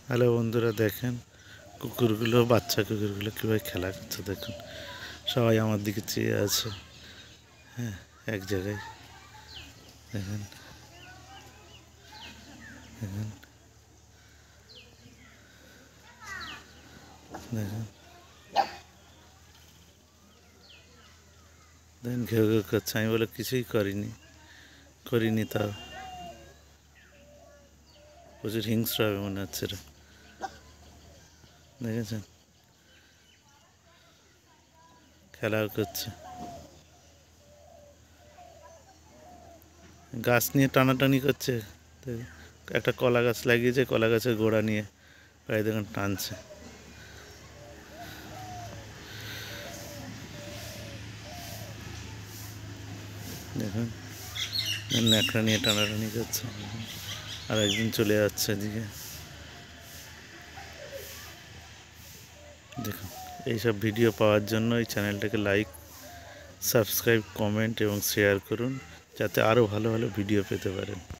Hello বন্ধুরা, দেখেন কুকুরগুলো, বাচ্চা কুকুরগুলো কীভাবে খেলা করছে। দেখুন, সবাই আমার দিকে চেয়ে আছে। হ্যাঁ, এক জায়গায় দেখেন দেখেন দেখেন দেখেন ঘেউ ঘেউ করছে। আমি বলে কিছুই করিনি তাও। প্রচুর হিংস্র হবে মনে হচ্ছে এরা। দেখেছেন, খেলাও করছে। গাছ নিয়ে টানাটানি করছে। একটা কলা গাছ লাগিয়েছে, কলা গাছের গোড়া নিয়ে প্রায় দেখুন টানছে। দেখুন ন্যাকড়া নিয়ে টানাটানি করছে, আর একদিন চলে যাচ্ছে এদিকে। দেখুন, এইসব ভিডিও পাওয়ার জন্য এই চ্যানেলটাকে লাইক, সাবস্ক্রাইব, কমেন্ট এবং শেয়ার করুন, যাতে আরও ভালো ভালো ভিডিও পেতে পারেন।